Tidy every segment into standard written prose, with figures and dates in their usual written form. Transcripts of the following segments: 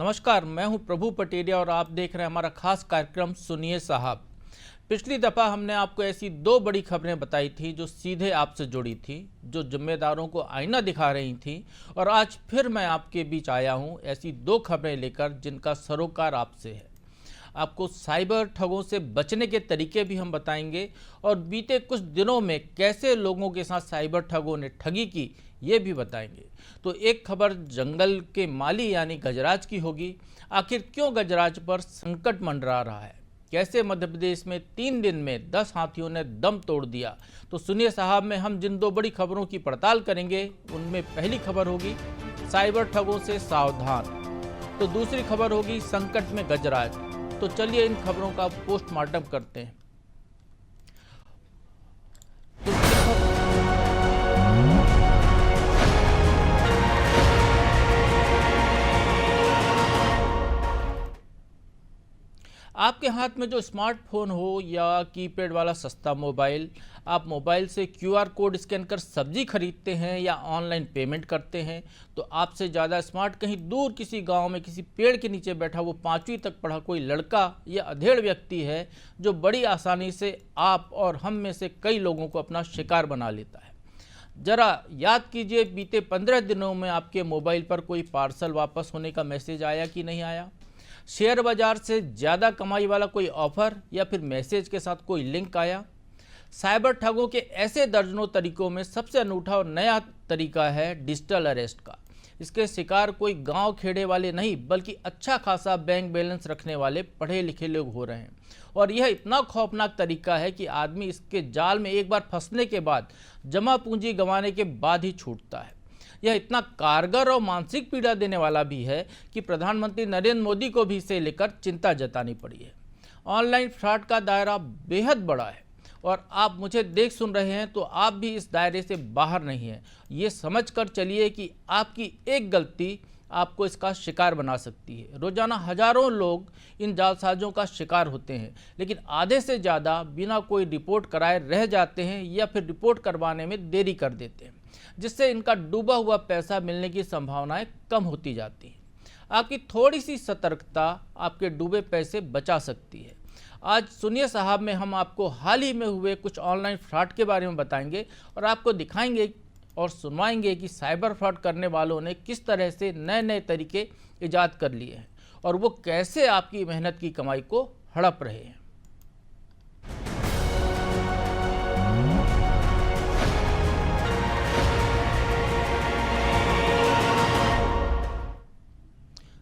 नमस्कार, मैं हूं प्रभु पटेरिया और आप देख रहे हैं हमारा खास कार्यक्रम सुनिए साहब। पिछली दफ़ा हमने आपको ऐसी दो बड़ी खबरें बताई थी जो सीधे आपसे जुड़ी थी, जो जिम्मेदारों को आईना दिखा रही थी। और आज फिर मैं आपके बीच आया हूं ऐसी दो खबरें लेकर जिनका सरोकार आपसे है। आपको साइबर ठगों से बचने के तरीके भी हम बताएंगे और बीते कुछ दिनों में कैसे लोगों के साथ साइबर ठगों ने ठगी की ये भी बताएंगे। तो एक खबर जंगल के माली यानी गजराज की होगी। आखिर क्यों गजराज पर संकट मंडरा रहा है, कैसे मध्य प्रदेश में 3 दिन में 10 हाथियों ने दम तोड़ दिया। तो सुनिए साहब में हम जिन दो बड़ी खबरों की पड़ताल करेंगे उनमें पहली खबर होगी साइबर ठगों से सावधान, तो दूसरी खबर होगी संकट में गजराज। तो चलिए इन खबरों का पोस्टमार्टम करते हैं। आपके हाथ में जो स्मार्टफोन हो या कीपैड वाला सस्ता मोबाइल, आप मोबाइल से क्यूआर कोड स्कैन कर सब्जी खरीदते हैं या ऑनलाइन पेमेंट करते हैं, तो आपसे ज़्यादा स्मार्ट कहीं दूर किसी गांव में किसी पेड़ के नीचे बैठा वो 5वीं तक पढ़ा कोई लड़का या अधेड़ व्यक्ति है जो बड़ी आसानी से आप और हम में से कई लोगों को अपना शिकार बना लेता है। जरा याद कीजिए, बीते 15 दिनों में आपके मोबाइल पर कोई पार्सल वापस होने का मैसेज आया कि नहीं आया? शेयर बाजार से ज़्यादा कमाई वाला कोई ऑफर या फिर मैसेज के साथ कोई लिंक आया? साइबर ठगों के ऐसे दर्जनों तरीकों में सबसे अनूठा और नया तरीका है डिजिटल अरेस्ट का। इसके शिकार कोई गांव खेड़े वाले नहीं बल्कि अच्छा खासा बैंक बैलेंस रखने वाले पढ़े लिखे लोग हो रहे हैं। और यह इतना खौफनाक तरीका है कि आदमी इसके जाल में एक बार फंसने के बाद जमा पूंजी गंवाने के बाद ही छूटता है। यह इतना कारगर और मानसिक पीड़ा देने वाला भी है कि प्रधानमंत्री नरेंद्र मोदी को भी इसे लेकर चिंता जतानी पड़ी है। ऑनलाइन फ्रॉड का दायरा बेहद बड़ा है और आप मुझे देख सुन रहे हैं तो आप भी इस दायरे से बाहर नहीं हैं। ये समझकर चलिए कि आपकी एक गलती आपको इसका शिकार बना सकती है। रोजाना हजारों लोग इन जालसाजों का शिकार होते हैं, लेकिन आधे से ज़्यादा बिना कोई रिपोर्ट कराए रह जाते हैं या फिर रिपोर्ट करवाने में देरी कर देते हैं, जिससे इनका डूबा हुआ पैसा मिलने की संभावनाएं कम होती जाती हैं। आपकी थोड़ी सी सतर्कता आपके डूबे पैसे बचा सकती है। आज सुनिए साहब में हम आपको हाल ही में हुए कुछ ऑनलाइन फ्रॉड के बारे में बताएंगे और आपको दिखाएंगे और सुनवाएंगे कि साइबर फ्रॉड करने वालों ने किस तरह से नए नए तरीके ईजाद कर लिए हैं और वो कैसे आपकी मेहनत की कमाई को हड़प रहे हैं।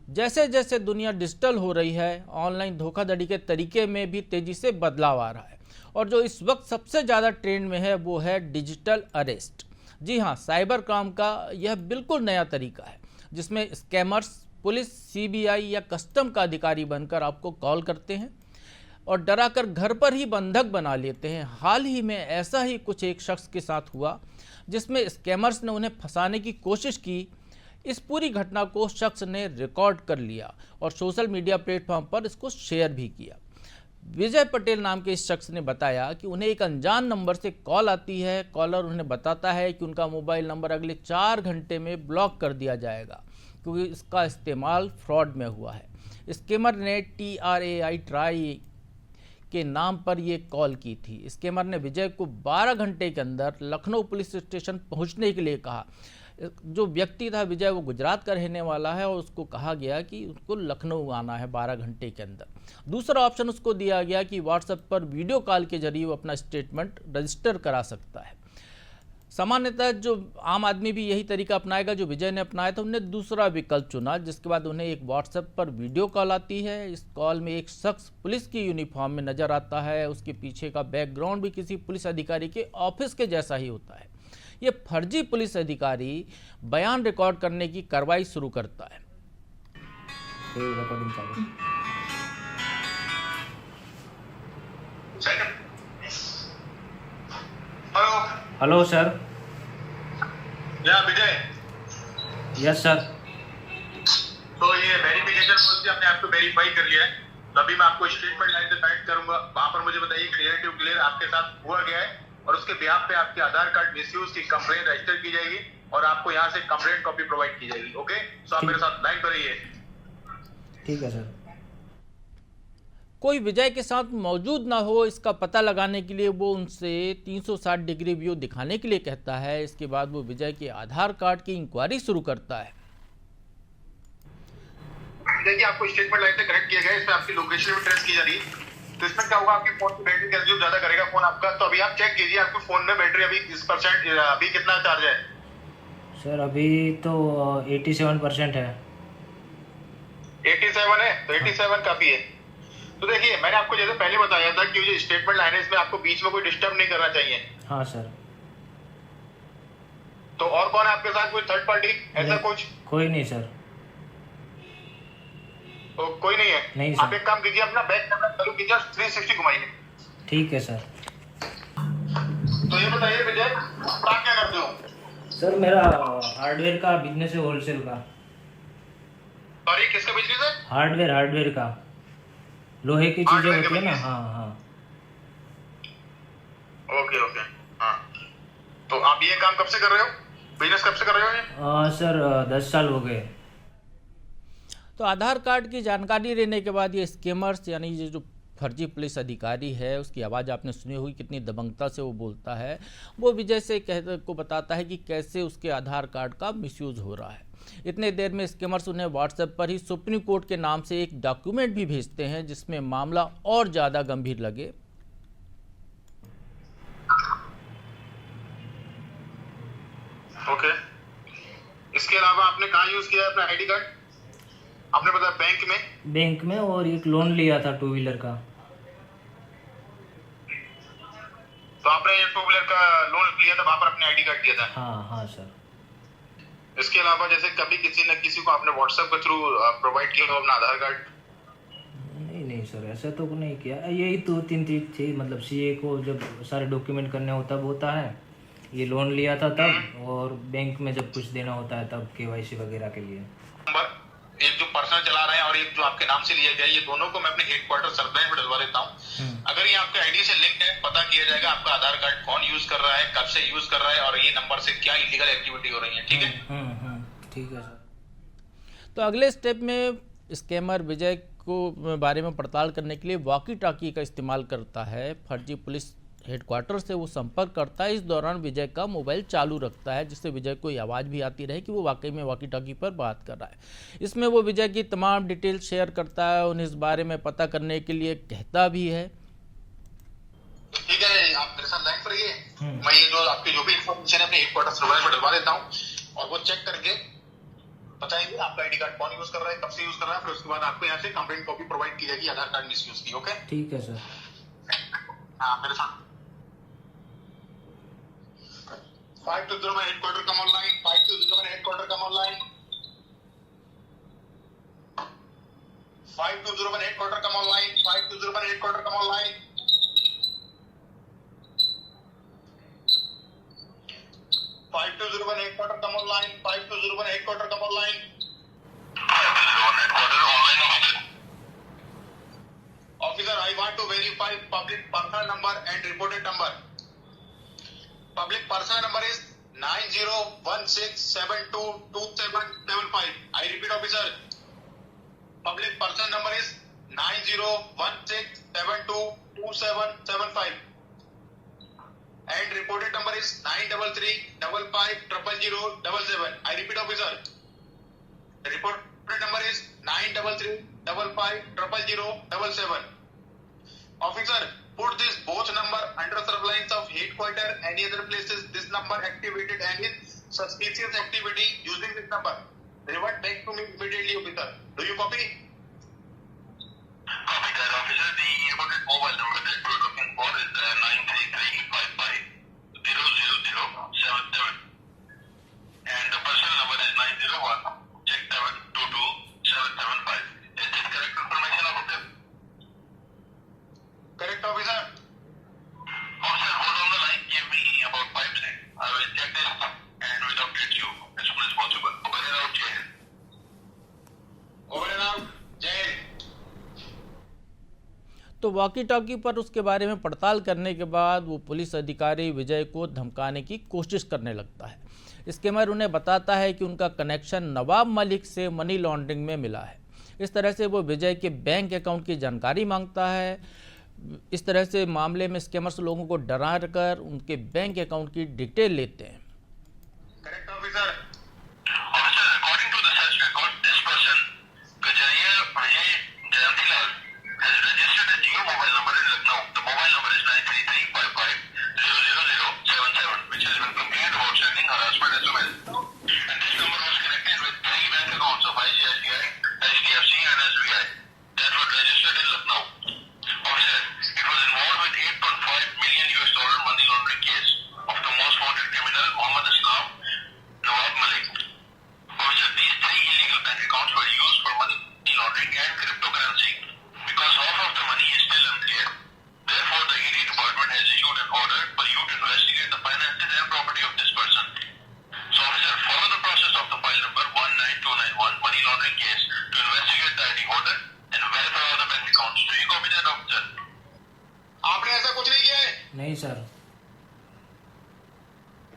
जैसे जैसे दुनिया डिजिटल हो रही है, ऑनलाइन धोखाधड़ी के तरीके में भी तेजी से बदलाव आ रहा है और जो इस वक्त सबसे ज़्यादा ट्रेंड में है वो है डिजिटल अरेस्ट। जी हाँ, साइबर क्राइम का यह बिल्कुल नया तरीका है जिसमें स्कैमर्स पुलिस, सीबीआई या कस्टम का अधिकारी बनकर आपको कॉल करते हैं और डराकर घर पर ही बंधक बना लेते हैं। हाल ही में ऐसा ही कुछ एक शख्स के साथ हुआ जिसमें स्कैमर्स ने उन्हें फंसाने की कोशिश की। इस पूरी घटना को शख्स ने रिकॉर्ड कर लिया और सोशल मीडिया प्लेटफॉर्म पर इसको शेयर भी किया। विजय पटेल नाम के इस शख्स ने बताया कि उन्हें एक अनजान नंबर से कॉल आती है। कॉलर उन्हें बताता है कि उनका मोबाइल नंबर अगले 4 घंटे में ब्लॉक कर दिया जाएगा क्योंकि इसका इस्तेमाल फ्रॉड में हुआ है। स्कैमर ने ट्राई के नाम पर यह कॉल की थी। स्कैमर ने विजय को 12 घंटे के अंदर लखनऊ पुलिस स्टेशन पहुंचने के लिए कहा। जो व्यक्ति था विजय, वो गुजरात का रहने वाला है और उसको कहा गया कि उसको लखनऊ आना है 12 घंटे के अंदर। दूसरा ऑप्शन उसको दिया गया कि व्हाट्सएप पर वीडियो कॉल के जरिए वो अपना स्टेटमेंट रजिस्टर करा सकता है। सामान्यतः जो आम आदमी भी यही तरीका अपनाएगा जो विजय ने अपनाया था। उन्हें दूसरा विकल्प चुना, जिसके बाद उन्हें एक व्हाट्सएप पर वीडियो कॉल आती है। इस कॉल में एक शख्स पुलिस की यूनिफॉर्म में नजर आता है। उसके पीछे का बैकग्राउंड भी किसी पुलिस अधिकारी के ऑफिस के जैसा ही होता है। ये फर्जी पुलिस अधिकारी बयान रिकॉर्ड करने की कार्रवाई शुरू करता है। Hello sir. या विजय। Yes sir. तो ये वेरिफिकेशन पॉलिसी हमने आपको वेरीफाई कर लिया है, तो अभी मैं आपको स्टेटमेंट लाइन से कनेक्ट करूंगा। वहां पर मुझे बताइए क्लियर आपके साथ हुआ गया है और उसके बिहाफ पे आपके आधार कार्ड मिसयूज की कंप्लेंट रजिस्टर की जाएगी और आपको यहाँ से कंप्लेंट कॉपी प्रोवाइड की जाएगी। ओके, सो आप मेरे साथ लाइन पर रहिए। ठीक है सर। कोई विजय के साथ मौजूद ना हो, इसका पता लगाने के लिए वो उनसे 360 डिग्री व्यू दिखाने के लिए कहता है। इसके बाद वो विजय के आधार कार्ड की इंक्वायरी शुरू करता है। देखिए, आपको स्टेटमेंट लाइन से कनेक्ट किया गया है, इसमें आपकी लोकेशन भी ट्रेस की जा रही है। तो इसमें क्या होगा, आपके फोन की बैटरी कंज्यूम ज्यादा करेगा फोन आपका। तो अभी आप चेक कीजिए आपके फोन में बैटरी अभी किस परसेंट, अभी कितना चार्ज है? सर अभी तो 87% है। 87 है? तो 87 काफी है। तो देखिए, मैंने आपको जैसे पहले बताया था कि जो स्टेटमेंट लाइन है इसमें आपको बीच में कोई डिस्टर्ब नहीं करना चाहिए। हाँ सर। तो और कौन है आपके साथ, कोई थर्ड पार्टी ऐसा कुछ? कोई नहीं सर। तो कोई नहीं है? नहीं सर। आप एक काम कीजिए, अपना बैक कैमरा चालू कीजिए, 360 घुमाइए। ठीक है सर। तो ये बताइए विजय, आप क्या करते हो? सर मेरा हार्डवेयर का बिजनेस है, होलसेल का। सॉरी, किसका बिजनेस है? हार्डवेयर का, लोहे की चीजें हार्डवेयर होती है ना। business? हाँ हाँ। ओके ओके, हाँ। तो आप ये काम कब से कर रहे हो, बिजनेस कब से कर रहे हो ये? सर 10 साल हो गए। तो आधार कार्ड की जानकारी लेने के बाद ये स्कैमर्स, यानी ये जो फर्जी पुलिस अधिकारी है, उसकी आवाज़ आपने सुनी होगी, कितनी दबंगता से वो बोलता है। वो विजय से को बताता है कि कैसे उसके आधार कार्ड का मिसयूज़ हो रहा है। इतने देर में स्कैमर्स उन्हें व्हाट्सएप पर ही सुप्रीम कोर्ट के नाम से एक डॉक्यूमेंट भी भेजते हैं, जिसमें मामला और ज़्यादा गंभीर लगे। ओके, इसके अलावा आपने कहाँ यूज किया है अपना आईडी कार्ड? आपने बताया बैंक में। बैंक में, और एक लोन लिया था 2 व्हीलर का। तो आपने ये 2 व्हीलर का लोन लिया था, वहां पर अपने आईडी कार्ड दिया था? हाँ हाँ सर। इसके अलावा जैसे कभी किसी न किसी को आपने व्हाट्सएप के थ्रू प्रोवाइड किया हो अपना आधार कार्ड? नहीं सर, ऐसा तो नहीं किया। यही 2-3 चीज थी, मतलब सीए को जब सारे डॉक्यूमेंट करने होता होता है, ये लोन लिया था तब, और बैंक में जब कुछ देना होता है तब केवाईसी वगैरह के लिए। नंबर एक जो पर्सनल चला रहे हैं और एक जो आपके नाम से लिया गया, ये दोनों को मैं अपने हेडक्वार्टर सर्विलाइंस में डलवा देता हूँ। अगर ये आपके आईडी से लिंक है, पता किया जाएगा आपका आधार कार्ड कौन यूज कर रहा है, कब से यूज कर रहा है, और ये नंबर से क्या इलीगल एक्टिविटी हो रही है। ठीक है? ठीक है सर। तो अगले स्टेप में स्कैमर विजय को बारे में पड़ताल करने के लिए वॉकी टॉकी का इस्तेमाल करता है। फर्जी पुलिस हेडक्वार्टर से वो संपर्क करता है। इस दौरान विजय का मोबाइल चालू रखता है, जिससे विजय को ये आवाज़ भी आती रहे कि वो वाकई में वॉकी टॉकी पर बात कर रहा है। इसमें वो विजय की तमाम डिटेल शेयर करता है, उन्हें इस बारे में पता करने के लिए कहता भी है। ठीक है, आप मेरे साथ लाइन पर रहिए। मैं ये जो आपकी जो भी इन्फॉर्मेशन है अपने हेडक्वार्टर सर्विलाइंस में डलवा देता हूँ, और वो चेक करके बताएंगे आपका आईडी कार्ड कौन यूज कर रहा है, कब से यूज कर रहा है। फिर उसके बाद आपको यहाँ से कंप्लेंट कॉपी प्रोवाइड की जाएगी आधार कार्ड मिसयूज की। ओके? ठीक है सर। हाँ, मेरे साथ 520 में हेडक्वार्टर कम ऑनलाइन, 520 में हेडक्वार्टर कम ऑनलाइन, 520 में हेडक्वार्टर कम ऑनलाइन, 520 में हेडक्वार्टर कम ऑनलाइन, 520 में हेडक्वार्टर कम ऑनलाइन, 520 में headquarter come online, 501 headquarter online. Officer, I want to verify public personal number and reported number. Public personal number is 9016722775. I repeat, officer. Public personal number is 9016722775. And reported number is 933550007. I repeat, officer. The reported number is 933550007. Officer, put this both number under surveillance of headquarter. Any other places this number activated and is suspicious activity using this number. Revert back to me immediately, officer. Do you copy? Copy that, officer. The reported mobile number that you are looking for is 93355000077. And the personal number is 90167227775. Is this correct information, officer? Correct, officer. Officer, hold on the line. Give me about 5 seconds. I will check this and will update you as soon as possible. Over and out, Jay. Over and out, Jay. तो walkie talkie पर उसके बारे में पड़ताल करने के बाद वो पुलिस अधिकारी विजय को धमकाने की कोशिश करने लगता है। स्कैमर उन्हें बताता है कि उनका कनेक्शन नवाब मलिक से मनी लॉन्ड्रिंग में मिला है। इस तरह से वो विजय के बैंक अकाउंट की जानकारी मांगता है। इस तरह से मामले में स्कैमर्स लोगों को डरा कर उनके बैंक अकाउंट की डिटेल लेते हैं। Correct officer. Officer, according to the search record, this person Kajaria Vijay Jayantilal has registered a Jio mobile number in Lucknow. The mobile number is 93355000077, which has been complained about sending harassment SMS. And this number was connected with 3 bank accounts of ICICI, HDFC and SBI that were registered in Lucknow. Officer, it was involved with $8.5 million money laundering case of the most wanted criminal Mohammed Islam Nawab Malik. Officer, these 3 illegal bank accounts were used for money laundering and cryptocurrency. Because half of the money is still unclear, therefore the ED department has issued an order for you to investigate the finances and property of this person. So officer, follow the process of the file number 19291 money laundering case to investigate the ID holder and verify all the bank accounts. Do you copy that, officer? आपने ऐसा कुछ नहीं किया है? नहीं sir.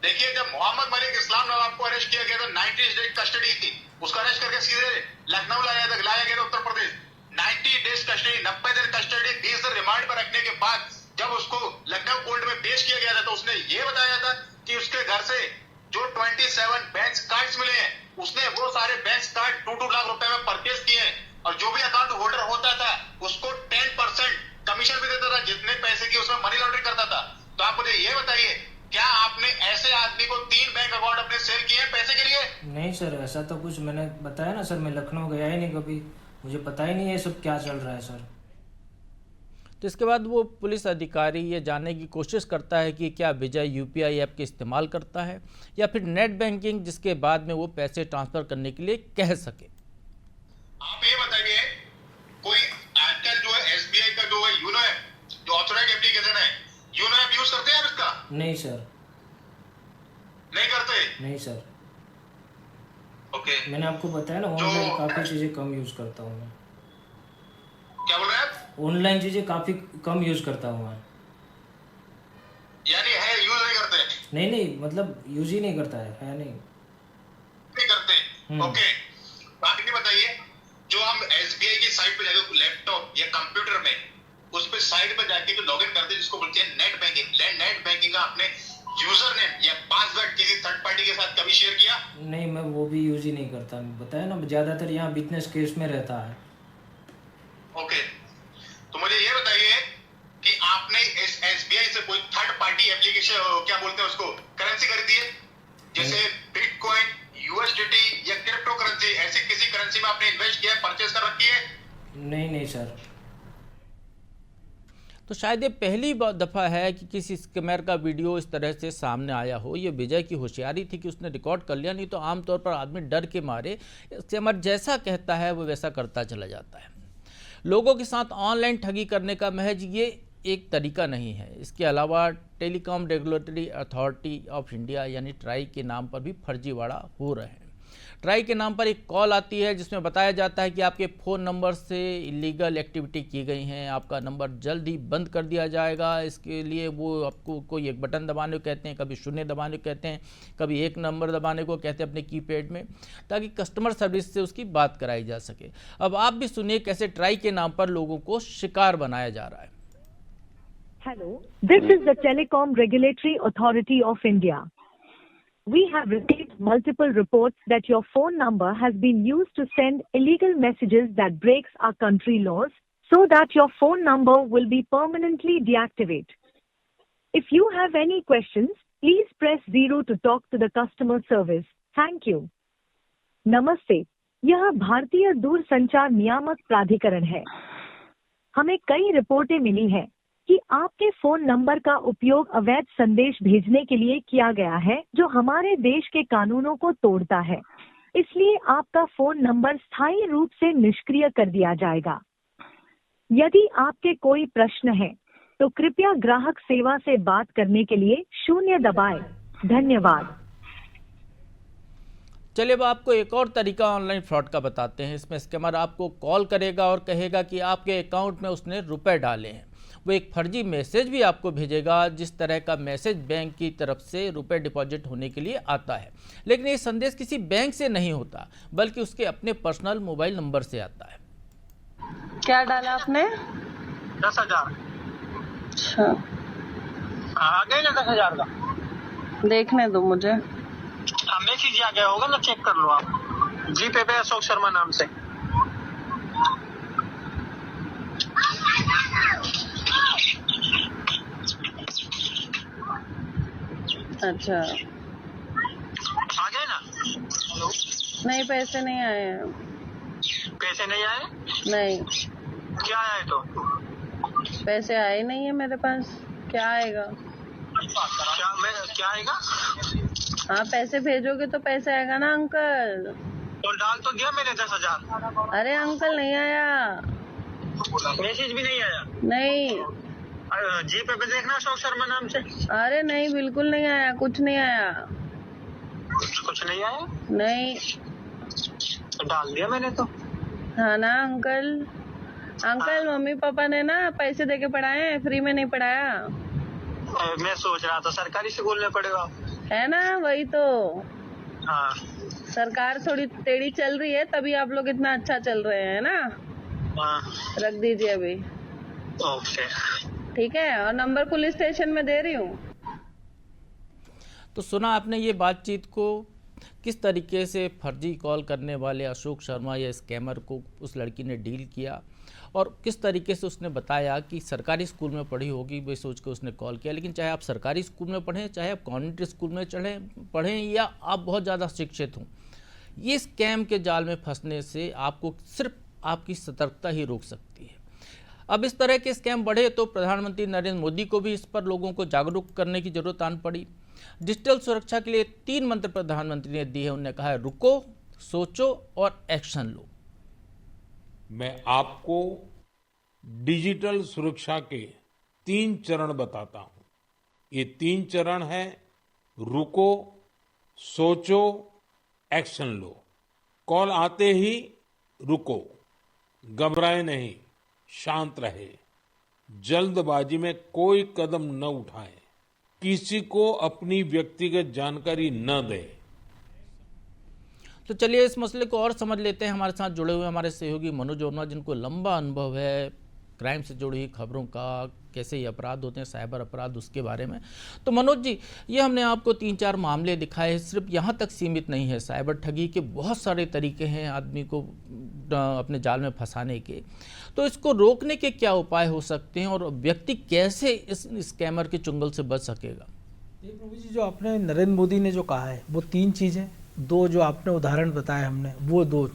देखिए, जब मोहम्मद मलिक इस्लाम नवाब को अरेस्ट किया गया तो 90 डेज कस्टडी थी। उसको अरेस्ट करके सीधे लखनऊ लाया गया था उत्तर प्रदेश। 90 डेज कस्टडी, 90 दिन कस्टडी, 20 दिन रिमांड पर रखने के बाद जब उसको लखनऊ कोर्ट में पेश किया गया था तो उसने ये बताया था कि उसके घर से जो 27 बैंक कार्ड्स मिले हैं, उसने वो सारे बैंक कार्ड 2-2 लाख रुपए में परचेज किए हैं और जो भी अकाउंट होल्डर होता था उसको 10% कमीशन भी देता था जितने पैसे की उसमें मनी लॉन्ड्रिंग करता था। तो आप मुझे ये बताइए, क्या आपने ऐसे आदमी को 3 बैंक अकाउंट अपने सेल किए हैं पैसे के लिए? नहीं सर, ऐसा तो कुछ मैंने बताया ना सर, मैं लखनऊ गया ही नहीं कभी, मुझे पता ही नहीं है सब क्या चल रहा है सर। तो इसके बाद वो पुलिस अधिकारी ये जानने की कोशिश करता है कि क्या विजय यूपीआई ऐप के इस्तेमाल करता है या फिर नेट बैंकिंग, जिसके बाद में वो पैसे ट्रांसफ़र करने के लिए कह सके। आप ये बताइए, कोई आजकल जो है एसबीआई का जो है यूनो ऐप, जो ऑथराइज्ड एप्लीकेशन है, यूनो ऐप यूज करते हैं आप इसका? नहीं सर। नहीं करते? नहीं सर। ओके। मैंने आपको बताया ना, ऑनलाइन काफ़ी चीज़ें कम यूज़ करता हूँ मैं। क्या बोल रहे हैं आप? ऑनलाइन चीज़ें काफ़ी कम यूज़ करता हूँ मैं। यानी है यूज नहीं करते? नहीं, मतलब यूज ही नहीं करता है नहीं। नहीं करते। ओके। आप ये बताइए, जो हम एसबीआई की साइट पे जाके लैपटॉप या कंप्यूटर में उस पे साइट पे जाके जो लॉगिन करते हैं जिसको बोलते हैं नेट बैंकिंग, नेट बैंकिंग का आपने यूजर नेम या पासवर्ड किसी थर्ड पार्टी के साथ कभी शेयर किया? नहीं, मैं वो भी यूज ही नहीं करता। बताया ना, ज़्यादातर यहाँ बिजनेस केस में रहता है। ओके, तो मुझे ये बताइए कि आपने इस एसबीआई से कोई थर्ड पार्टी एप्लीकेशन, क्या बोलते हैं उसको, करेंसी खरीदी है? जैसे बिटकॉइन, यूएसडीटी या क्रिप्टो करेंसी, ऐसी किसी करेंसी में आपने इन्वेस्ट किया है, परचेज कर रखी है? नहीं सर। तो शायद ये पहली दफ़ा है कि किसी स्कैमर का वीडियो इस तरह से सामने आया हो। ये विजय की होशियारी थी कि उसने रिकॉर्ड कर लिया, नहीं तो आमतौर पर आदमी डर के मारे स्कैमर जैसा कहता है वो वैसा करता चला जाता है। लोगों के साथ ऑनलाइन ठगी करने का महज ये एक तरीका नहीं है। इसके अलावा telecom regulatory authority of India यानी ट्राई के नाम पर भी फर्जीवाड़ा हो रहे हैं। ट्राई के नाम पर एक कॉल आती है जिसमें बताया जाता है कि आपके फ़ोन नंबर से इलीगल एक्टिविटी की गई हैं, आपका नंबर जल्द ही बंद कर दिया जाएगा। इसके लिए वो आपको कोई एक बटन दबाने को कहते हैं, कभी 0 दबाने को कहते हैं, कभी 1 नंबर दबाने को कहते हैं अपने कीपैड में, ताकि कस्टमर सर्विस से उसकी बात कराई जा सके। अब आप भी सुनिए कैसे ट्राई के नाम पर लोगों को शिकार बनाया जा रहा है। Hello, this is the Telecom Regulatory Authority of India. We have received multiple reports that your phone number has been used to send illegal messages that breaks our country laws, so that your phone number will be permanently deactivated. If you have any questions, please press 0 to talk to the customer service. Thank you. नमस्ते, यह भारतीय दूरसंचार नियामक प्राधिकरण है। हमें कई रिपोर्टें मिली हैं कि आपके फोन नंबर का उपयोग अवैध संदेश भेजने के लिए किया गया है, जो हमारे देश के कानूनों को तोड़ता है। इसलिए आपका फोन नंबर स्थायी रूप से निष्क्रिय कर दिया जाएगा। यदि आपके कोई प्रश्न है तो कृपया ग्राहक सेवा से बात करने के लिए 0 दबाएं। धन्यवाद। चलिए अब आपको एक और तरीका ऑनलाइन फ्रॉड का बताते हैं। इसमें स्कैमर आपको कॉल करेगा और कहेगा कि आपके अकाउंट में उसने रुपए डाले हैं। वो एक फर्जी मैसेज भी आपको भेजेगा, जिस तरह का मैसेज बैंक की तरफ से रुपए डिपॉजिट होने के लिए आता है। लेकिन ये संदेश किसी बैंक से नहीं होता, बल्कि उसके अपने पर्सनल मोबाइल नंबर से आता है। क्या डाला आपने? 10,000 अच्छा, आ गए ना 10,000 का। देखने दो मुझे। हाँ, मैसेज आ गया होगा ना, चेक कर लो आप। जी पे अशोक शर्मा नाम से। अच्छा, आ गए ना? हेलो, नहीं पैसे नहीं आए हैं। पैसे नहीं आए? नहीं, क्या आए तो? पैसे आए नहीं है मेरे पास। क्या आएगा? क्या आएगा? हाँ, पैसे भेजोगे तो पैसे आएगा ना अंकल। तो डाल तो दिया मैंने 10,000। अरे अंकल नहीं आया। मैसेज भी नहीं आया? नहीं, जी पे देखना अशोक शर्मा नाम से। अरे नहीं, बिल्कुल नहीं आया, कुछ नहीं आया। कुछ नहीं आया? नहीं। तो डाल दिया मैंने तो। हाँ ना अंकल। अंकल मम्मी पापा ने ना पैसे देके पढ़ाए हैं, फ्री में नहीं पढ़ाया मैं सोच रहा था सरकारी स्कूल में पढ़ेगा। है ना। वही तो, हाँ सरकार थोड़ी टेढ़ी चल रही है, तभी आप लोग इतना अच्छा चल रहे हैं ना। हाँ, रख दीजिए अभी, ओके। ठीक है। और नंबर पुलिस स्टेशन में दे रही हूँ। तो सुना आपने ये बातचीत को, किस तरीके से फर्जी कॉल करने वाले अशोक शर्मा या स्कैमर को उस लड़की ने डील किया, और किस तरीके से उसने बताया कि सरकारी स्कूल में पढ़ी होगी वे सोच के उसने कॉल किया। लेकिन चाहे आप सरकारी स्कूल में पढ़ें, चाहे आप कॉन्वेंट स्कूल में पढ़ें या आप बहुत ज़्यादा शिक्षित हों, ये स्कैम के जाल में फंसने से आपको सिर्फ आपकी सतर्कता ही रोक सकती है। अब इस तरह के स्कैम बढ़े तो प्रधानमंत्री नरेंद्र मोदी को भी इस पर लोगों को जागरूक करने की जरूरत आन पड़ी। डिजिटल सुरक्षा के लिए 3 मंत्र प्रधानमंत्री ने दिए हैं। उन्होंने कहा है, रुको, सोचो और एक्शन लो। मैं आपको डिजिटल सुरक्षा के 3 चरण बताता हूं। ये 3 चरण है, रुको, सोचो, एक्शन लो। कॉल आते ही रुको, घबराए नहीं, शांत रहे, जल्दबाजी में कोई कदम न उठाएं, किसी को अपनी व्यक्तिगत जानकारी न दें। तो चलिए इस मसले को और समझ लेते हैं। हमारे साथ जुड़े हुए हमारे सहयोगी मनोज वर्मा, जिनको लंबा अनुभव है क्राइम से जुड़ी खबरों का, कैसे ये अपराध होते हैं, साइबर अपराध, उसके बारे में। तो मनोज जी, ये हमने आपको 3-4 मामले दिखाए, सिर्फ यहाँ तक सीमित नहीं है। साइबर ठगी के बहुत सारे तरीके हैं आदमी को अपने जाल में फंसाने के। तो इसको रोकने के क्या उपाय हो सकते हैं और व्यक्ति कैसे इस स्कैमर के चुंगल से बच सकेगा? ये प्रभु जी, जो आपने नरेंद्र मोदी ने जो कहा है वो 3 चीज़ें, 2 जो आपने उदाहरण बताए हमने, वो 2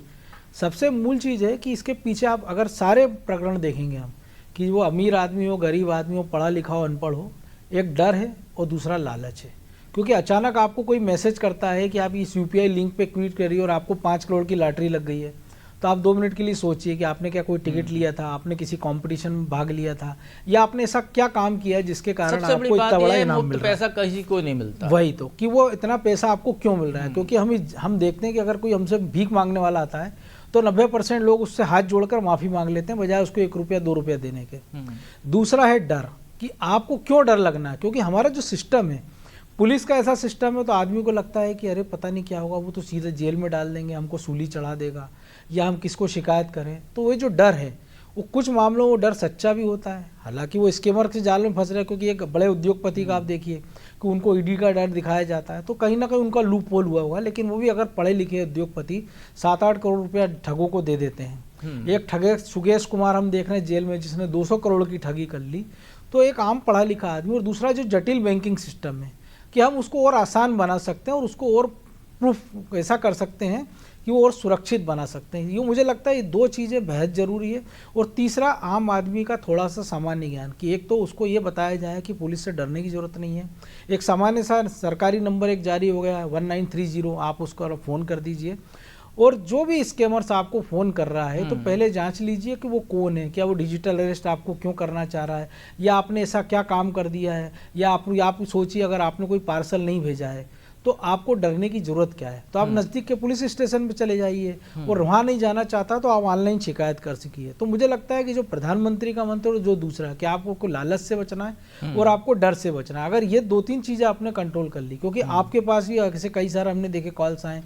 सबसे मूल चीज़ है कि इसके पीछे आप अगर सारे प्रकरण देखेंगे हम, कि वो अमीर आदमी हो, गरीब आदमी हो, पढ़ा लिखा हो, अनपढ़ हो, एक डर है और दूसरा लालच है। क्योंकि अचानक आपको कोई मैसेज करता है कि आप इस UPI लिंक पे क्लिक करिए और आपको 5 करोड़ की लॉटरी लग गई है, तो आप 2 मिनट के लिए सोचिए कि आपने क्या कोई टिकट लिया था, आपने किसी कंपटीशन में भाग लिया था, या आपने ऐसा क्या काम किया है जिसके कारण आपको इतना बड़ा इनाम मिल रहा है। पैसा कहीं को नहीं मिलता। वही तो, कि वो इतना पैसा आपको क्यों मिल रहा है। क्योंकि हम देखते हैं कि अगर कोई हमसे भीख मांगने वाला आता है तो 90% लोग उससे हाथ जोड़कर माफी मांग लेते हैं, बजाय उसको 1 रुपया 2 रुपया देने के। दूसरा है डर, कि आपको क्यों डर लगना है। क्योंकि हमारा जो सिस्टम है, पुलिस का ऐसा सिस्टम है, तो आदमी को लगता है कि अरे पता नहीं क्या होगा, वो तो सीधे जेल में डाल देंगे, हमको सूली चढ़ा देगा, या हम किसको शिकायत करें। तो वो जो डर है, वो कुछ मामलों में वो डर सच्चा भी होता है। हालांकि वो स्कैमर के जाल में फंस रहे हैं, क्योंकि एक बड़े उद्योगपति का आप देखिए कि उनको ईडी का डर दिखाया जाता है, तो कहीं ना कहीं उनका लूप होल हुआ होगा। लेकिन वो भी अगर पढ़े लिखे उद्योगपति 7-8 करोड़ रुपया ठगों को दे देते हैं। एक ठगे सुगेश कुमार हम देख रहे हैं जेल में, जिसने 200 करोड़ की ठगी कर ली। तो एक आम पढ़ा लिखा आदमी, और दूसरा जो जटिल बैंकिंग सिस्टम है, कि हम उसको और आसान बना सकते हैं और उसको और प्रूफ ऐसा कर सकते हैं कि वो और सुरक्षित बना सकते हैं। ये मुझे लगता है ये 2 चीज़ें बेहद ज़रूरी है। और तीसरा, आम आदमी का थोड़ा सा सामान्य ज्ञान, कि एक तो उसको ये बताया जाए कि पुलिस से डरने की ज़रूरत नहीं है। एक सामान्य सा सरकारी नंबर एक जारी हो गया है 1930, आप उसको फ़ोन कर दीजिए। और जो भी स्कैमर्स आपको फ़ोन कर रहा है, तो पहले जांच लीजिए कि वो कौन है, क्या वो डिजिटल अरेस्ट आपको क्यों करना चाह रहा है, या आपने ऐसा क्या काम कर दिया है, या आप सोचिए अगर आपने कोई पार्सल नहीं भेजा है तो आपको डरने की जरूरत क्या है। तो आप नज़दीक के पुलिस स्टेशन पे चले जाइए, और वहाँ नहीं जाना चाहता तो आप ऑनलाइन शिकायत कर सकिए। तो मुझे लगता है कि जो प्रधानमंत्री का मंत्र, और जो दूसरा कि आपको लालच से बचना है और आपको डर से बचना है, अगर ये 2-3 चीज़ें आपने कंट्रोल कर ली, क्योंकि आपके पास भी ऐसे कई सारे हमने देखे कॉल्स आए,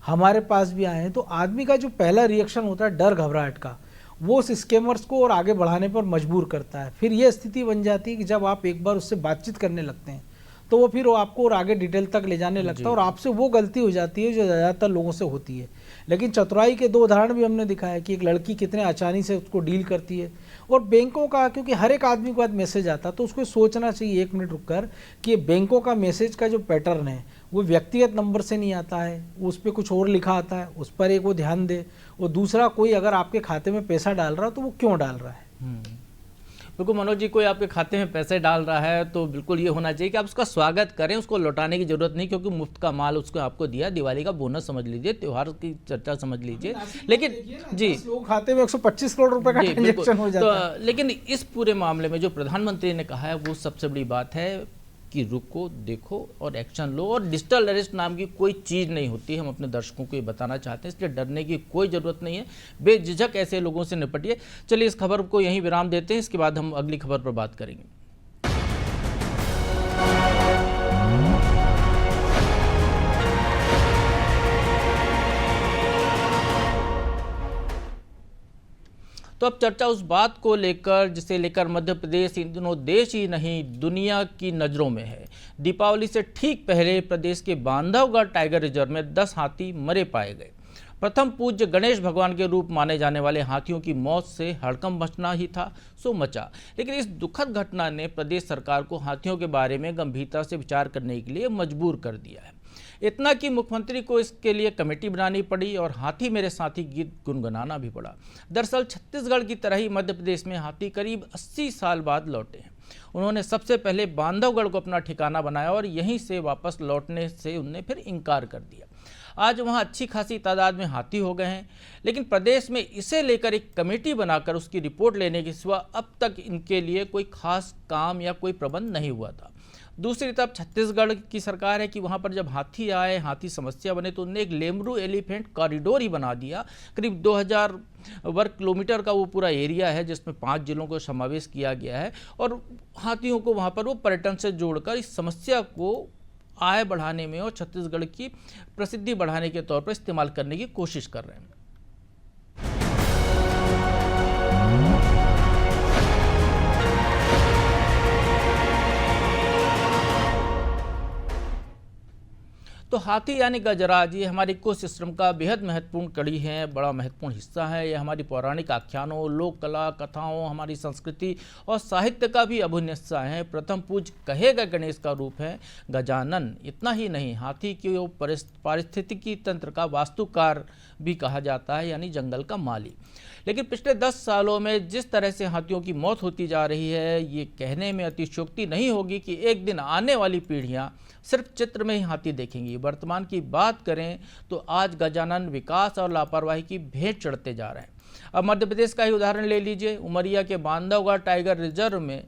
हमारे पास भी आए हैं, तो आदमी का जो पहला रिएक्शन होता है डर घबराहट का, वो उस स्कैमर्स को और आगे बढ़ाने पर मजबूर करता है। फिर ये स्थिति बन जाती है कि जब आप एक बार उससे बातचीत करने लगते हैं तो वो फिर वो आपको और आगे डिटेल तक ले जाने लगता है और आपसे वो गलती हो जाती है जो ज़्यादातर लोगों से होती है। लेकिन चतुराई के 2 उदाहरण भी हमने दिखाया कि एक लड़की कितने आसानी से उसको डील करती है। और बैंकों का, क्योंकि हर एक आदमी के पास मैसेज आता तो उसको सोचना चाहिए 1 मिनट रुककर कि बैंकों का मैसेज का जो पैटर्न है वो व्यक्तिगत नंबर से नहीं आता है, उस पर कुछ और लिखा आता है, उस पर एक वो ध्यान दे। और दूसरा, कोई अगर आपके खाते में पैसा डाल रहा है तो वो क्यों डाल रहा है। बिल्कुल मनोज जी, कोई आपके खाते में पैसे डाल रहा है तो बिल्कुल ये होना चाहिए कि आप उसका स्वागत करें, उसको लौटाने की जरूरत नहीं, क्योंकि मुफ्त का माल उसको आपको दिया, दिवाली का बोनस समझ लीजिए, त्योहार की चर्चा समझ लीजिए। लेकिन जी, लोग खाते में 125 करोड़ रुपए का जी, ट्रांजैक्शन हो जाता है। तो लेकिन इस पूरे मामले में जो प्रधानमंत्री ने कहा है वो सबसे बड़ी बात है कि रुको, देखो और एक्शन लो। और डिजिटल अरेस्ट नाम की कोई चीज़ नहीं होती, हम अपने दर्शकों को ये बताना चाहते हैं, इसलिए डरने की कोई ज़रूरत नहीं है। बेझिझक ऐसे लोगों से निपटिए। चलिए इस खबर को यहीं विराम देते हैं, इसके बाद हम अगली खबर पर बात करेंगे। तो अब चर्चा उस बात को लेकर जिसे लेकर मध्य प्रदेश इन दिनों देश ही नहीं दुनिया की नज़रों में है। दीपावली से ठीक पहले प्रदेश के बांधवगढ़ टाइगर रिजर्व में 10 हाथी मरे पाए गए। प्रथम पूज्य गणेश भगवान के रूप माने जाने वाले हाथियों की मौत से हड़कंप मचना ही था सो मचा। लेकिन इस दुखद घटना ने प्रदेश सरकार को हाथियों के बारे में गंभीरता से विचार करने के लिए मजबूर कर दिया है। इतना कि मुख्यमंत्री को इसके लिए कमेटी बनानी पड़ी और हाथी मेरे साथी गीत गुनगुनाना भी पड़ा। दरअसल छत्तीसगढ़ की तरह ही मध्य प्रदेश में हाथी करीब 80 साल बाद लौटे हैं। उन्होंने सबसे पहले बांधवगढ़ को अपना ठिकाना बनाया और यहीं से वापस लौटने से उन्होंने फिर इनकार कर दिया। आज वहां अच्छी खासी तादाद में हाथी हो गए हैं, लेकिन प्रदेश में इसे लेकर एक कमेटी बनाकर उसकी रिपोर्ट लेने के सिवा अब तक इनके लिए कोई खास काम या कोई प्रबंध नहीं हुआ था। दूसरी तरफ छत्तीसगढ़ की सरकार है कि वहां पर जब हाथी आए, हाथी समस्या बने, तो उन्होंने एक लेमरू एलिफेंट कॉरिडोर ही बना दिया। करीब 2000 वर्ग किलोमीटर का वो पूरा एरिया है जिसमें 5 जिलों को समावेश किया गया है और हाथियों को वहां पर वो पर्यटन से जोड़कर इस समस्या को आय बढ़ाने में और छत्तीसगढ़ की प्रसिद्धि बढ़ाने के तौर पर इस्तेमाल करने की कोशिश कर रहे हैं। तो हाथी यानी गजराज ये हमारे इकोसिस्टम का बेहद महत्वपूर्ण कड़ी है, बड़ा महत्वपूर्ण हिस्सा है। ये हमारी पौराणिक आख्यानों, लोक कला, कथाओं, हमारी संस्कृति और साहित्य का भी अभिन्न हिस्सा है। प्रथम पूज्य कहे गए गणेश का रूप है गजानन। इतना ही नहीं, हाथी की पारिस्थितिकी तंत्र का वास्तुकार भी कहा जाता है, यानी जंगल का माली। लेकिन पिछले 10 सालों में जिस तरह से हाथियों की मौत होती जा रही है, ये कहने में अतिशयोक्ति नहीं होगी कि एक दिन आने वाली पीढ़ियां सिर्फ चित्र में ही हाथी देखेंगी। वर्तमान की बात करें तो आज गजानन विकास और लापरवाही की भेंट चढ़ते जा रहे हैं। अब मध्य प्रदेश का ही उदाहरण ले लीजिए। उमरिया के बांधवगढ़ टाइगर रिजर्व में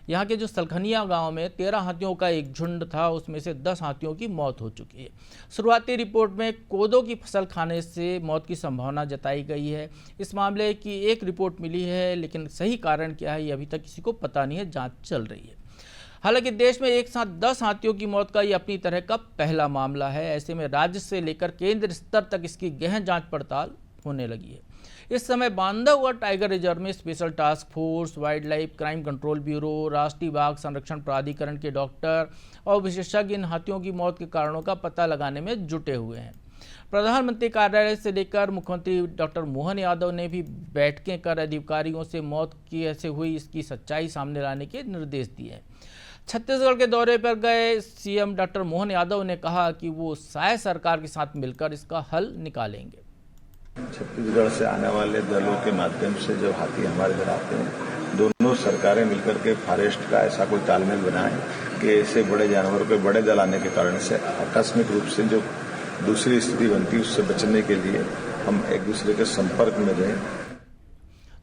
यहाँ के जो सलखनिया गांव में 13 हाथियों का एक झुंड था, उसमें से 10 हाथियों की मौत हो चुकी है। शुरुआती रिपोर्ट में कोदो की फसल खाने से मौत की संभावना जताई गई है। इस मामले की एक रिपोर्ट मिली है, लेकिन सही कारण क्या है ये अभी तक किसी को पता नहीं है, जांच चल रही है। हालांकि देश में एक साथ 10 हाथियों की मौत का ये अपनी तरह का पहला मामला है। ऐसे में राज्य से लेकर केंद्र स्तर तक इसकी गहन जांच पड़ताल होने लगी है। इस समय बांधवगढ़ टाइगर रिजर्व में special task force, wild life crime control bureau, राष्ट्रीय बाघ संरक्षण प्राधिकरण के डॉक्टर और विशेषज्ञ इन हाथियों की मौत के कारणों का पता लगाने में जुटे हुए हैं। प्रधानमंत्री कार्यालय से लेकर मुख्यमंत्री डॉक्टर मोहन यादव ने भी बैठकें कर अधिकारियों से मौत की कैसे हुई इसकी सच्चाई सामने लाने के निर्देश दिए हैं। छत्तीसगढ़ के दौरे पर गए सीएम डॉक्टर मोहन यादव ने कहा कि वो साय सरकार के साथ मिलकर इसका हल निकालेंगे। छत्तीसगढ़ से आने वाले दलों के माध्यम से जो हाथी हमारे इधर आते हैं, दोनों सरकारें मिलकर के फॉरेस्ट का ऐसा कोई तालमेल बनाएं कि ऐसे बड़े जानवरों के बड़े दल आने के कारण से आकस्मिक रूप से जो दूसरी स्थिति बनती है उससे बचने के लिए हम एक दूसरे के संपर्क में रहें।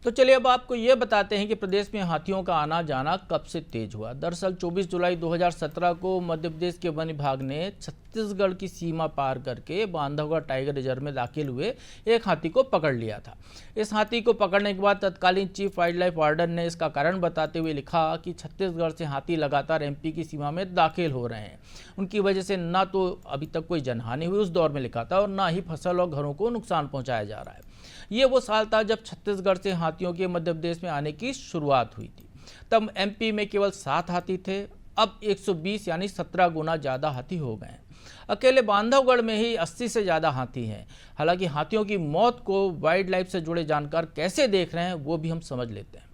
तो चलिए अब आपको ये बताते हैं कि प्रदेश में हाथियों का आना जाना कब से तेज हुआ। दरअसल 24 जुलाई 2017 को मध्य प्रदेश के वन विभाग ने छत्तीसगढ़ की सीमा पार करके बांधवगढ़ टाइगर रिजर्व में दाखिल हुए एक हाथी को पकड़ लिया था। इस हाथी को पकड़ने के बाद तत्कालीन चीफ वाइल्ड लाइफ वार्डन ने इसका कारण बताते हुए लिखा कि छत्तीसगढ़ से हाथी लगातार एमपी की सीमा में दाखिल हो रहे हैं। उनकी वजह से ना तो अभी तक कोई जनहानि हुई उस दौर में लिखा था और ना ही फसल और घरों को नुकसान पहुँचाया जा रहा है। ये वो साल था जब छत्तीसगढ़ से हाथियों के मध्य प्रदेश में आने की शुरुआत हुई थी। तब एमपी में केवल 7 हाथी थे, अब 120 यानी 17 गुना ज़्यादा हाथी हो गए हैं। अकेले बांधवगढ़ में ही 80 से ज़्यादा हाथी हैं। हालांकि हाथियों की मौत को वाइल्ड लाइफ से जुड़े जानकार कैसे देख रहे हैं वो भी हम समझ लेते हैं।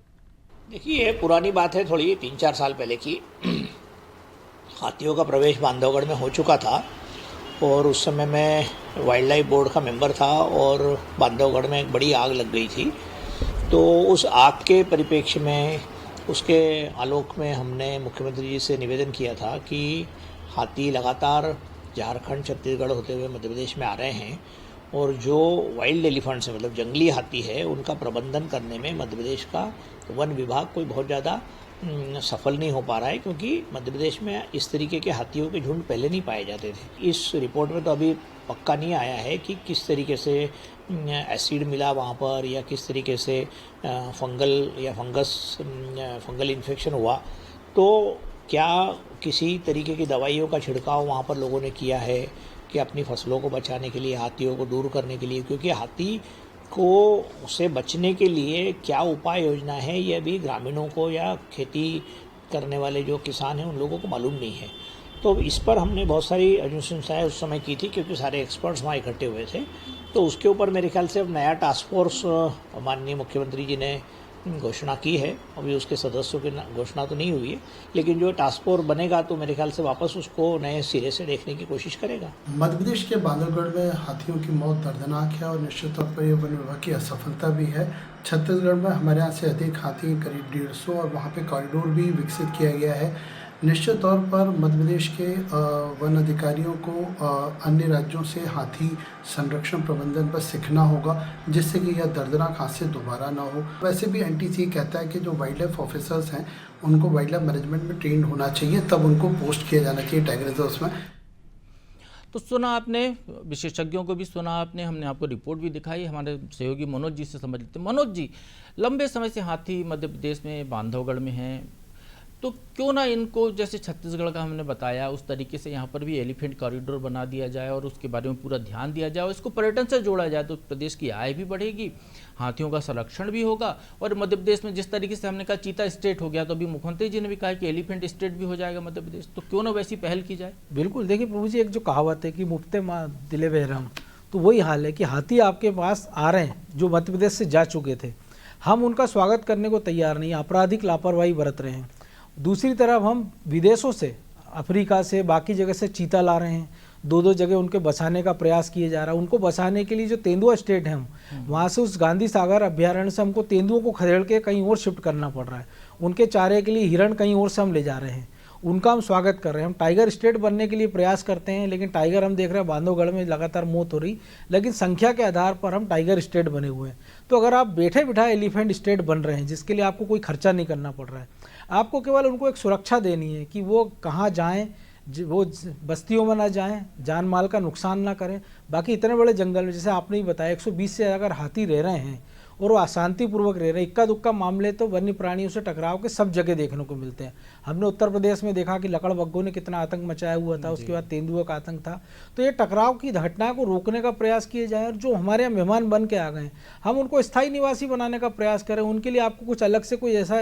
देखिए, ये पुरानी बात है थोड़ी, 3-4 साल पहले की। हाथियों का प्रवेश बांधवगढ़ में हो चुका था और उस समय मैं वाइल्ड लाइफ बोर्ड का मेंबर था और बांधवगढ़ में एक बड़ी आग लग गई थी। तो उस आग के परिप्रेक्ष्य में, उसके आलोक में हमने मुख्यमंत्री जी से निवेदन किया था कि हाथी लगातार झारखंड, छत्तीसगढ़ होते हुए मध्य प्रदेश में आ रहे हैं और जो वाइल्ड एलिफेंट्स है, मतलब जंगली हाथी है, उनका प्रबंधन करने में मध्य प्रदेश का वन विभाग कोई बहुत ज़्यादा सफल नहीं हो पा रहा है, क्योंकि मध्य प्रदेश में इस तरीके के हाथियों के झुंड पहले नहीं पाए जाते थे। इस रिपोर्ट में तो अभी पक्का नहीं आया है कि किस तरीके से एसिड मिला वहाँ पर या किस तरीके से फंगल इन्फेक्शन हुआ, तो क्या किसी तरीके की दवाइयों का छिड़काव वहाँ पर लोगों ने किया है कि अपनी फसलों को बचाने के लिए, हाथियों को दूर करने के लिए, क्योंकि हाथी को से बचने के लिए क्या उपाय योजना है ये अभी ग्रामीणों को या खेती करने वाले जो किसान हैं उन लोगों को मालूम नहीं है। तो इस पर हमने बहुत सारी अनुशंसाएं उस समय की थी, क्योंकि सारे एक्सपर्ट्स वहाँ इकट्ठे हुए थे। तो उसके ऊपर मेरे ख्याल से अब नया टास्क फोर्स माननीय मुख्यमंत्री जी ने घोषणा की है। अभी उसके सदस्यों की घोषणा तो नहीं हुई है, लेकिन जो टास्क फोर्स बनेगा तो मेरे ख्याल से वापस उसको नए सिरे से देखने की कोशिश करेगा। मध्य प्रदेश के बांधवगढ़ में हाथियों की मौत दर्दनाक है और निश्चित तौर पर ये वन विभाग की असफलता भी है। छत्तीसगढ़ में हमारे यहाँ से अधिक हाथी, करीब 150, और वहाँ पे कॉरिडोर भी विकसित किया गया है। निश्चित तौर पर मध्य प्रदेश के वन अधिकारियों को अन्य राज्यों से हाथी संरक्षण प्रबंधन पर सीखना होगा, जिससे कि यह दर्दनाक हादसे दोबारा ना हो। वैसे भी एनटीसी कहता है कि जो वाइल्ड लाइफ ऑफिसर्स हैं उनको वाइल्ड लाइफ मैनेजमेंट में ट्रेंड होना चाहिए, तब उनको पोस्ट किया जाना चाहिए टाइगर रिजर्व्स में। तो सुना आपने, विशेषज्ञों को भी सुना आपने, हमने आपको रिपोर्ट भी दिखाई। हमारे सहयोगी मनोज जी से समझ लेते हैं। मनोज जी, लंबे समय से हाथी मध्य प्रदेश में बांधवगढ़ में हैं, तो क्यों ना इनको, जैसे छत्तीसगढ़ का हमने बताया, उस तरीके से यहाँ पर भी एलिफेंट कॉरिडोर बना दिया जाए और उसके बारे में पूरा ध्यान दिया जाए और इसको पर्यटन से जोड़ा जाए, तो प्रदेश की आय भी बढ़ेगी, हाथियों का संरक्षण भी होगा। और मध्य प्रदेश में जिस तरीके से हमने कहा चीता स्टेट हो गया, तो अभी मुख्यमंत्री जी ने भी कहा कि एलिफेंट स्टेट भी हो जाएगा मध्य प्रदेश, तो क्यों ना वैसी पहल की जाए। बिल्कुल, देखिए प्रभु जी, एक जो कहावत है कि मुफ्ते माँ दिले बहरम, तो वही हाल है कि हाथी आपके पास आ रहे हैं जो मध्य प्रदेश से जा चुके थे। हम उनका स्वागत करने को तैयार नहीं, आपराधिक लापरवाही बरत रहे हैं। दूसरी तरफ हम विदेशों से, अफ्रीका से, बाकी जगह से चीता ला रहे हैं। 2-2 जगह उनके बचाने का प्रयास किया जा रहा है। उनको बचाने के लिए जो तेंदुआ स्टेट है, हम वहाँ से उस गांधी सागर अभ्यारण्य से हमको तेंदुओं को खदेड़ के कहीं और शिफ्ट करना पड़ रहा है। उनके चारे के लिए हिरण कहीं और से हम ले जा रहे हैं। उनका हम स्वागत कर रहे हैं। हम टाइगर स्टेट बनने के लिए प्रयास करते हैं, लेकिन टाइगर हम देख रहे हैं बांधवगढ़ में लगातार मौत हो रही, लेकिन संख्या के आधार पर हम टाइगर स्टेट बने हुए हैं। तो अगर आप बैठे बिठाए एलिफेंट स्टेट बन रहे हैं, जिसके लिए आपको कोई खर्चा नहीं करना पड़ रहा है, आपको केवल उनको एक सुरक्षा देनी है कि वो कहाँ जाएं, वो बस्तियों में ना जाएं, जान माल का नुकसान ना करें। बाकी इतने बड़े जंगल में, जैसे आपने ही बताया, 120 से अगर हाथी रह रहे हैं और वो अशांतिपूर्वक रह रहे हैं, इक्का दुक्का मामले तो वन्य प्राणियों से टकराव के सब जगह देखने को मिलते हैं। हमने उत्तर प्रदेश में देखा कि लकड़बग्घों ने कितना आतंक मचाया हुआ था, उसके बाद तेंदुआ का आतंक था। तो ये टकराव की घटना को रोकने का प्रयास किए जाए, और जो हमारे यहाँ मेहमान बन के आ गए हम उनको स्थायी निवासी बनाने का प्रयास करें। उनके लिए आपको कुछ अलग से कोई ऐसा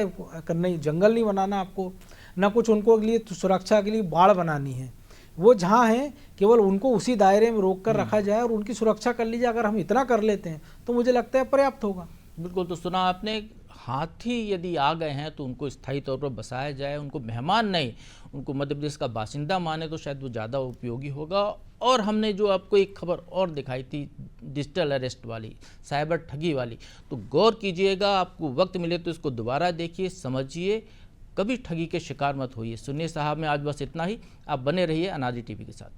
नहीं, जंगल नहीं बनाना आपको, ना कुछ उनको लिए सुरक्षा के लिए बाड़ बनानी है। वो जहाँ हैं केवल उनको उसी दायरे में रोक कर रखा जाए और उनकी सुरक्षा कर ली जाए। अगर हम इतना कर लेते हैं तो मुझे लगता है पर्याप्त होगा। बिल्कुल, तो सुना आपने, हाथी यदि आ गए हैं तो उनको स्थायी तौर पर बसाया जाए, उनको मेहमान नहीं, उनको मध्य प्रदेश का बासिंदा माने, तो शायद वो ज़्यादा उपयोगी होगा। और हमने जो आपको एक खबर और दिखाई थी डिजिटल अरेस्ट वाली, साइबर ठगी वाली, तो गौर कीजिएगा, आपको वक्त मिले तो इसको दोबारा देखिए, समझिए, कभी ठगी के शिकार मत होइए। सुनिए साहब, में आज बस इतना ही। आप बने रहिए अनादि टीवी के साथ।